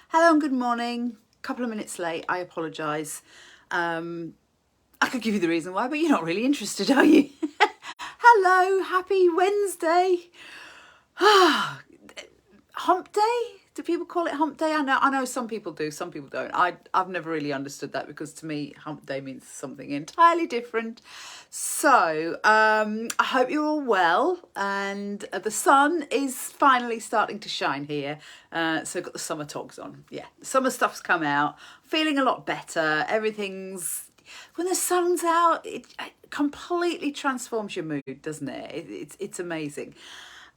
Hello and good morning. Couple of minutes late, I apologise. I could give you the reason why, but you're not really interested, are you? Hello, happy Wednesday. Hump day? Do people call it hump day? I know some people do, some people don't. I've never really understood that because to me, hump day means something entirely different. So, I hope you're all well, and the sun is finally starting to shine here. So, I've got the summer togs on. Yeah, the summer stuff's come out. Feeling a lot better. Everything's when the sun's out, it completely transforms your mood, doesn't it? It's amazing.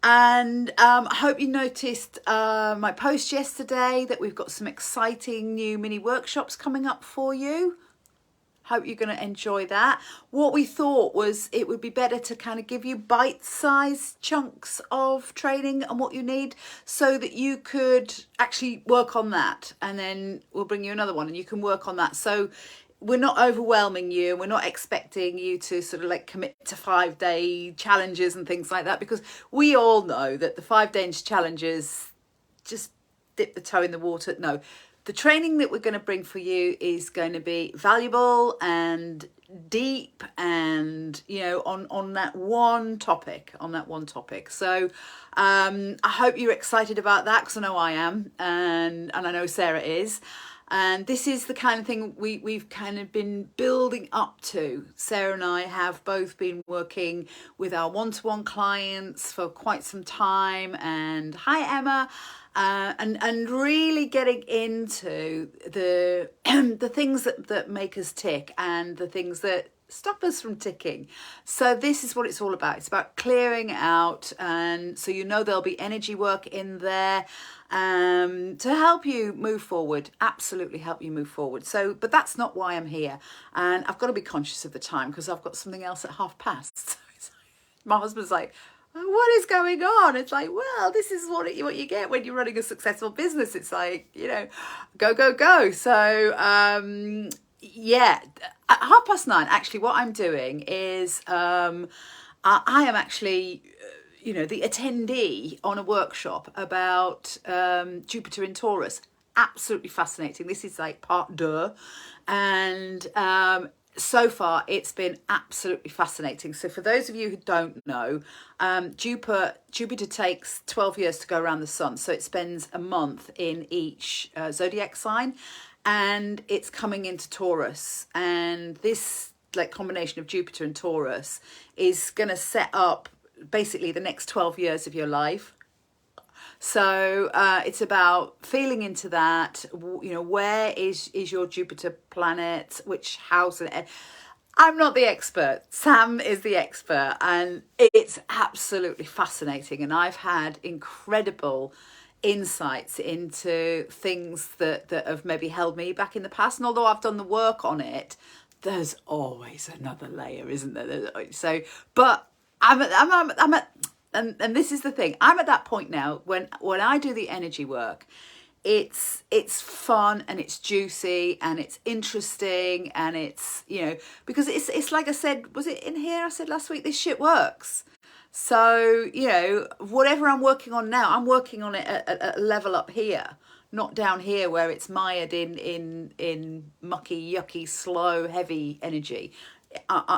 And I hope you noticed my post yesterday that we've got some exciting new mini workshops coming up for you. Hope you're going to enjoy that. What we thought was it would be better to kind of give you bite-sized chunks of training and what you need so that you could actually work on that. And then we'll bring you another one and you can work on that. So we're not overwhelming you. We're not expecting you to sort of like commit to 5-day challenges and things like that, because we all know that the 5-day challenges just dip the toe in the water. No, the training that we're going to bring for you is going to be valuable and deep and on that one topic, so I hope you're excited about that, because I know I am, and I know Sarah is. And this is the kind of thing we've kind of been building up to. Sarah and I have both been working with our one-to-one clients for quite some time. And hi, Emma. And really getting into the the things that make us tick and the things that stop us from ticking. So this is what it's all about. It's about clearing out, and so there'll be energy work in there to help you move forward. Absolutely help you move forward. So, but that's not why I'm here, and I've got to be conscious of the time because I've got something else at 1:30. My husband's like, what is going on? It's like, well, this is what you get when you're running a successful business. It's like, go, go, go. So, yeah, at 9:30, actually, what I'm doing is I am actually, the attendee on a workshop about Jupiter in Taurus. Absolutely fascinating. This is like part deux. And so far, it's been absolutely fascinating. So for those of you who don't know, Jupiter takes 12 years to go around the sun. So it spends a month in each zodiac sign, and it's coming into Taurus. And this like combination of Jupiter and Taurus is going to set up basically the next 12 years of your life. So it's about feeling into that. Where is your Jupiter planet? Which house? I'm not the expert. Sam is the expert, and it's absolutely fascinating. And I've had incredible insights into things that have maybe held me back in the past. And although I've done the work on it, there's always another layer, isn't there? So, but I'm at and this is the thing. I'm at that point now when I do the energy work, it's fun and it's juicy and it's interesting, and it's because it's like I said, was it in here I said last week, this shit works. So whatever I'm working on now, I'm working on it at a level up here, not down here where it's mired in mucky, yucky, slow, heavy energy.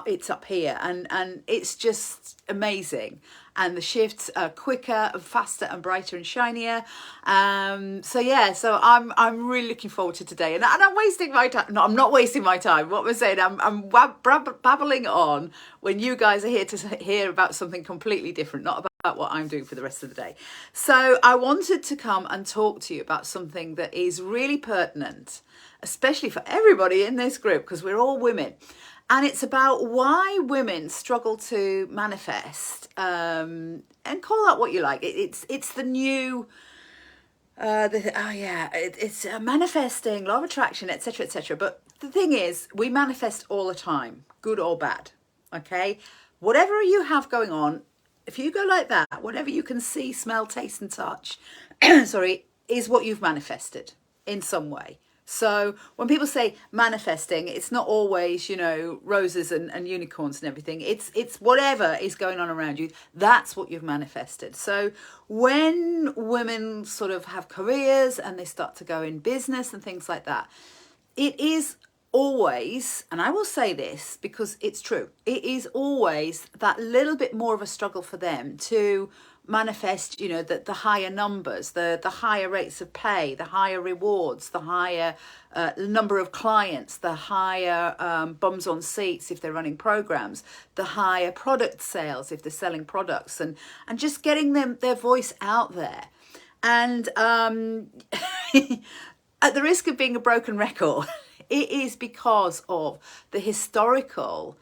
It's up here, and it's just amazing, and the shifts are quicker and faster and brighter and shinier. So I'm really looking forward to today, and I'm wasting my time. No, I'm not wasting my time. What we're saying, I'm babbling on when you guys are here to hear about something completely different, not about what I'm doing for the rest of the day. So I wanted to come and talk to you about something that is really pertinent, especially for everybody in this group, because we're all women. And it's about why women struggle to manifest, and call that what you like. It's the new, it's manifesting, law of attraction, etc., etc. But the thing is, we manifest all the time, good or bad. Okay, whatever you have going on, if you go like that, whatever you can see, smell, taste, and touch, sorry, is what you've manifested in some way. So when people say manifesting, it's not always, you know, roses and unicorns and everything. It's whatever is going on around you. That's what you've manifested. So when women sort of have careers and they start to go in business and things like that, it is always, and I will say this because it's true, it is always that little bit more of a struggle for them to manifest, you know, the higher numbers, the higher rates of pay, the higher rewards, the higher number of clients, the higher bums on seats if they're running programs, the higher product sales if they're selling products, and just getting their voice out there. And at the risk of being a broken record, it is because of the historical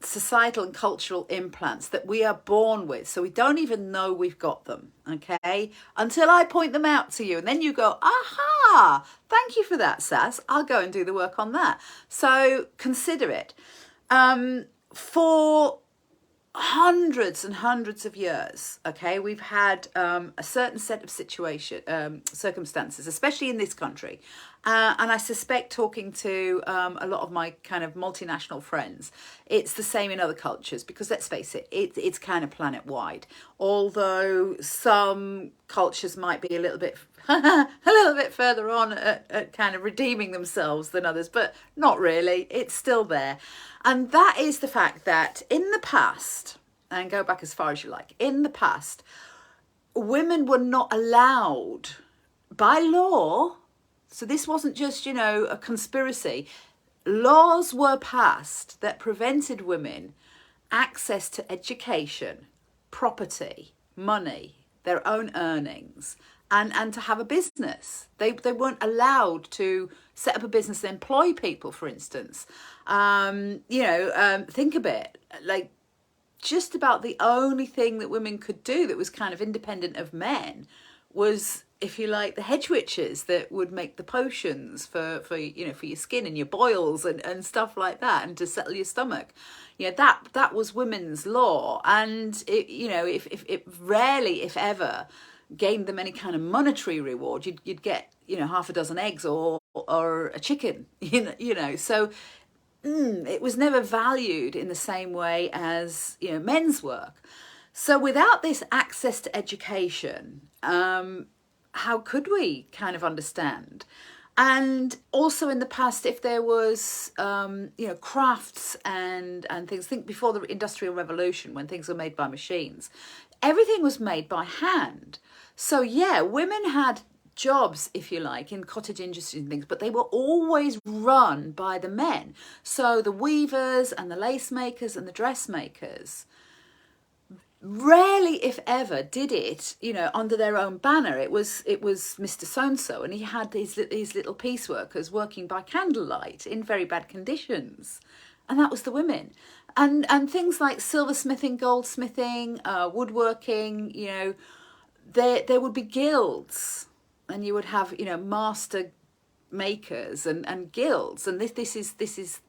societal and cultural implants that we are born with. So we don't even know we've got them, okay? Until I point them out to you. And then you go, aha, thank you for that, Sass. I'll go and do the work on that. So consider it. For hundreds and hundreds of years, okay, we've had a certain set of circumstances, especially in this country, and I suspect, talking to a lot of my kind of multinational friends, it's the same in other cultures, because let's face it, it's kind of planet wide, although some cultures might be a little bit further on at kind of redeeming themselves than others, but not really. It's still there. And that is the fact that in the past, and go back as far as you like, in the past, women were not allowed by law. So this wasn't just, you know, a conspiracy. Laws were passed that prevented women access to education, property, money, their own earnings, and to have a business. They weren't allowed to set up a business and employ people, for instance. Think a bit, like, just about the only thing that women could do that was kind of independent of men was, if you like, the hedge witches that would make the potions for your skin and your boils and stuff like that, and to settle your stomach. You know, that was women's law, and if it rarely, if ever, gained them any kind of monetary reward. You'd get, half a dozen eggs or a chicken, so it was never valued in the same way as, men's work. So without this access to education, how could we kind of understand? And also in the past, if there was, crafts and things, think before the Industrial Revolution, when things were made by machines, everything was made by hand. So yeah, women had jobs, if you like, in cottage industry and things, but they were always run by the men. So the weavers and the lace makers and the dressmakers rarely, if ever, did it, under their own banner. It was Mr. So-and-so, and he had these little pieceworkers working by candlelight in very bad conditions, and that was the women. And things like silversmithing, goldsmithing, woodworking, there would be guilds, and you would have, master makers and guilds, and this is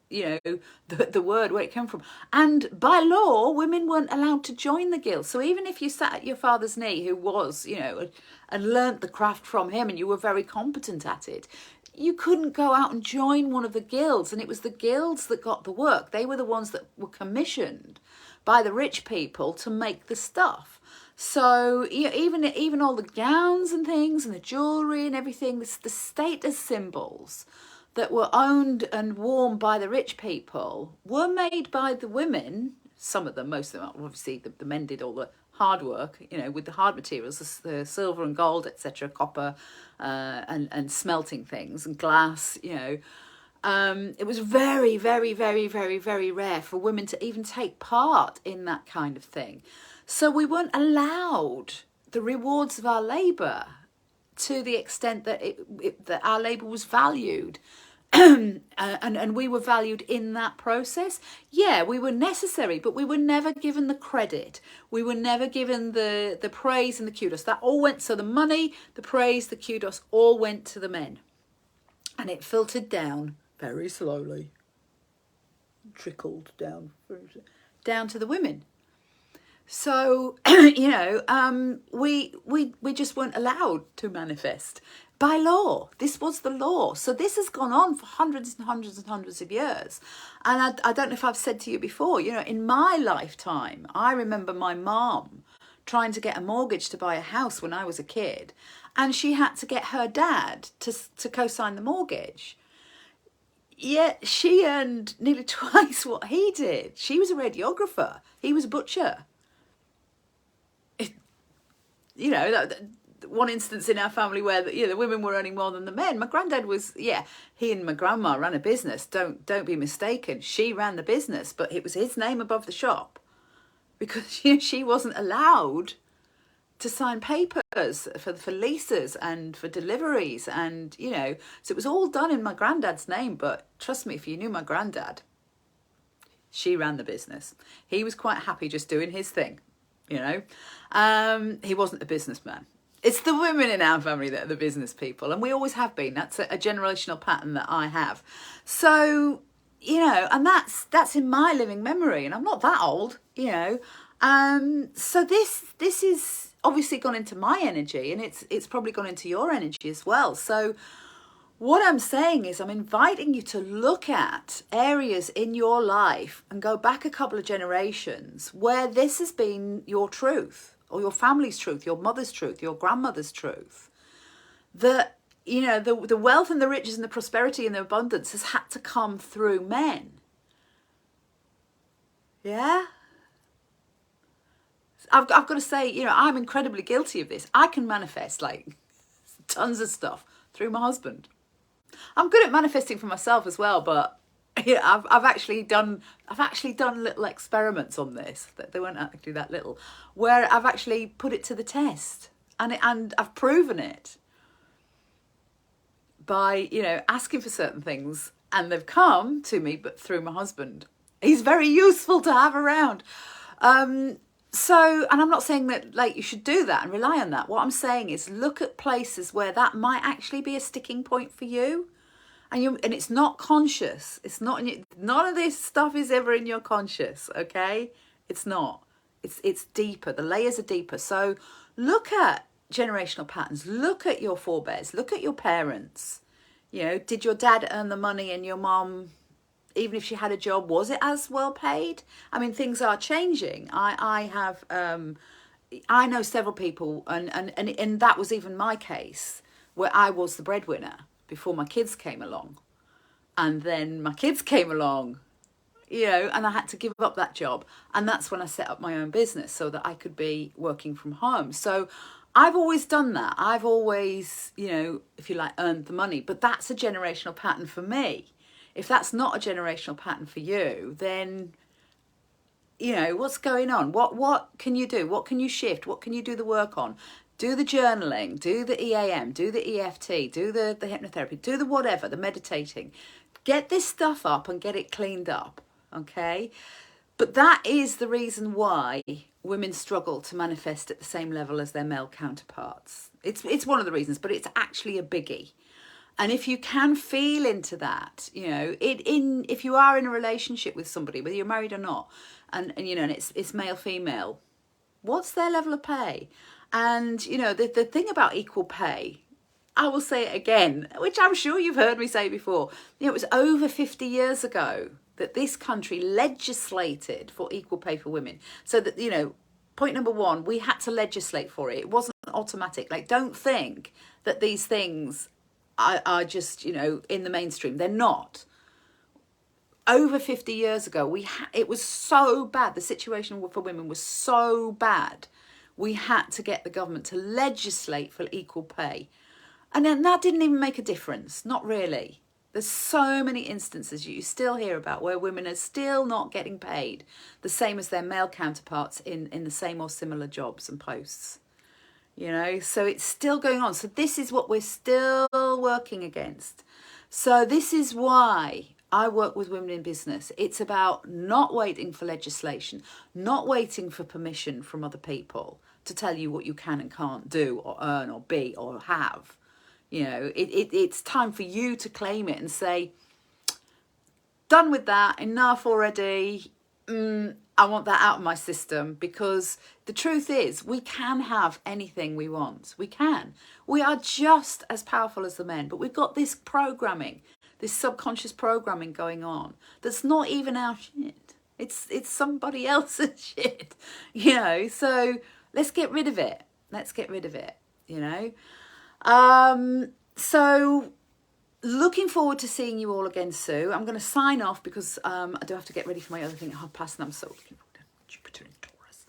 the word where it came from. And by law, women weren't allowed to join the guild. So even if you sat at your father's knee, who was, and learnt the craft from him, and you were very competent at it, you couldn't go out and join one of the guilds. And it was the guilds that got the work. They were the ones that were commissioned by the rich people to make the stuff. So even all the gowns and things and the jewellery and everything, the status symbols that were owned and worn by the rich people were made by the women. Some of them, most of them, obviously the men did all the hard work, with the hard materials, the silver and gold, etc., copper, and smelting things and glass, It was very, very, very, very, very rare for women to even take part in that kind of thing. So we weren't allowed the rewards of our labour to the extent that that our labour was valued. and we were valued in that process. Yeah, we were necessary, but we were never given the credit. We were never given the praise and the kudos. That all went, so the money, the praise, the kudos, all went to the men. And it filtered down very slowly, trickled down to the women. So, we just weren't allowed to manifest by law. This was the law. So this has gone on for hundreds and hundreds and hundreds of years. And I don't know if I've said to you before, in my lifetime, I remember my mom trying to get a mortgage to buy a house when I was a kid. And she had to get her dad to co-sign the mortgage. Yet she earned nearly twice what he did. She was a radiographer. He was a butcher. One instance in our family where the women were earning more than the men. My granddad was, he and my grandma ran a business. Don't be mistaken. She ran the business, but it was his name above the shop because she wasn't allowed to sign papers for leases and for deliveries, and so it was all done in my granddad's name. But trust me, if you knew my granddad, she ran the business. He was quite happy just doing his thing. He wasn't a businessman. It's the women in our family that are the business people, and we always have been. That's a generational pattern that I have. So, and that's in my living memory, and I'm not that old, So this is obviously gone into my energy, and it's probably gone into your energy as well. So what I'm saying is I'm inviting you to look at areas in your life and go back a couple of generations where this has been your truth, or your family's truth, your mother's truth, your grandmother's truth. That, the wealth and the riches and the prosperity and the abundance has had to come through men. Yeah? I've got to say, I'm incredibly guilty of this. I can manifest like tons of stuff through my husband. I'm good at manifesting for myself as well, but I've actually done little experiments on this. They weren't actually that little, where I've actually put it to the test, and I've proven it by asking for certain things, and they've come to me, but through my husband. He's very useful to have around. So, and I'm not saying that like you should do that and rely on that. What I'm saying is look at places where that might actually be a sticking point for you. And it's not conscious. It's not none of this stuff is ever in your conscious, okay? It's not. It's deeper. The layers are deeper. So look at generational patterns. Look at your forebears. Look at your parents. Did your dad earn the money and your mom, even if she had a job, was it as well paid? I mean, things are changing. I know several people, and that was even my case, where I was the breadwinner before my kids came along. And then my kids came along, and I had to give up that job. And that's when I set up my own business so that I could be working from home. So I've always done that. I've always, if you like, earned the money. But that's a generational pattern for me. If that's not a generational pattern for you, then, what's going on? What can you do? What can you shift? What can you do the work on? Do the journaling, do the EAM, do the EFT, do the hypnotherapy, do the whatever, the meditating. Get this stuff up and get it cleaned up, okay? But that is the reason why women struggle to manifest at the same level as their male counterparts. It's one of the reasons, but it's actually a biggie. And if you can feel into that, if you are in a relationship with somebody, whether you're married or not, and it's male, female, what's their level of pay? And, the thing about equal pay, I will say it again, which I'm sure you've heard me say before. It was over 50 years ago that this country legislated for equal pay for women. So that, point number one, we had to legislate for it. It wasn't automatic. Like, don't think that these things are just, in the mainstream. They're not. Over 50 years ago, it was so bad. The situation for women was so bad. We had to get the government to legislate for equal pay. And then that didn't even make a difference. Not really. There's so many instances you still hear about where women are still not getting paid the same as their male counterparts in the same or similar jobs and posts. So it's still going on. So this is what we're still working against. So this is why I work with women in business. It's about not waiting for legislation, not waiting for permission from other people to tell you what you can and can't do or earn or be or have. It's time for you to claim it and say, done with that, enough already. I want that out of my system, because the truth is we can have anything we want. We can. We are just as powerful as the men, but we've got this programming, this subconscious programming going on that's not even our shit. It's somebody else's shit, you know. So let's get rid of it. Let's get rid of it, you know. So looking forward to seeing you all again soon. I'm going to sign off because I do have to get ready for my other thing at 12:30, and I'm so looking forward to Jupiter in Taurus.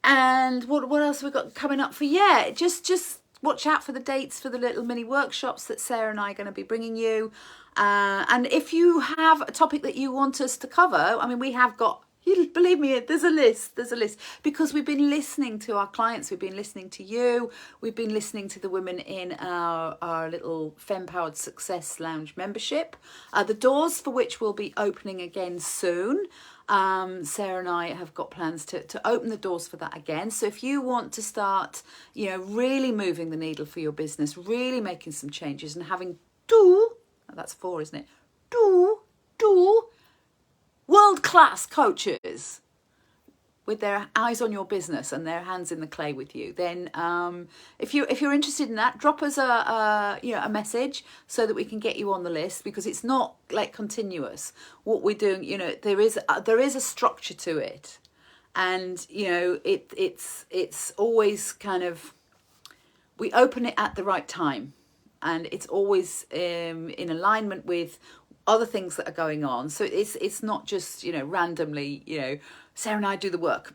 And what else have we got coming up for? Yeah, just watch out for the dates for the little mini workshops that Sarah and I are going to be bringing you. And if you have a topic that you want us to cover, I mean, we have got, believe me, there's a list, because we've been listening to our clients, we've been listening to you, we've been listening to the women in our little Femme Powered Success Lounge membership, the doors for which will be opening again soon. Sarah and I have got plans to open the doors for that again. So if you want to start, you know, really moving the needle for your business, really making some changes and having that's 4, isn't it? World-class coaches with their eyes on your business and their hands in the clay with you, then if you're interested in that, drop us a message so that we can get you on the list, because it's not like continuous. What we're doing, you know, there is a structure to it, and you know, it's always kind of, we open it at the right time, and it's always in alignment with other things that are going on. So it's not just, you know, randomly, you know, Sarah and I do the work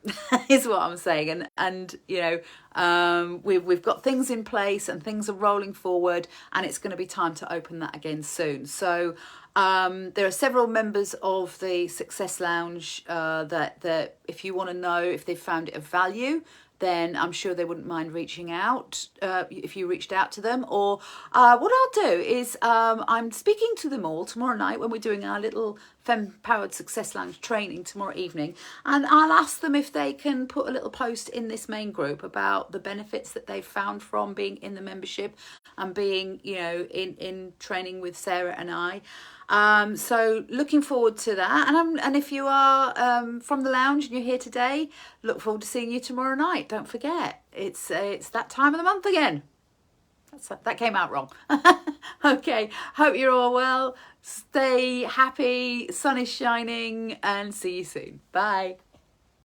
is what I'm saying. And you know, we've got things in place and things are rolling forward, and it's going to be time to open that again soon. So there are several members of the Success Lounge that if you want to know if they've found it of value, then I'm sure they wouldn't mind reaching out if you reached out to them. Or what I'll do is I'm speaking to them all tomorrow night when we're doing our little Femme Powered Success Lounge training tomorrow evening, and I'll ask them if they can put a little post in this main group about the benefits that they've found from being in the membership and being, you know, in training with Sarah and I. So looking forward to that, and if you are from the lounge and you're here today, look forward to seeing you tomorrow night. Don't forget, it's that time of the month again. That came out wrong. Okay, hope you're all well. Stay happy, sun is shining, and see you soon. Bye.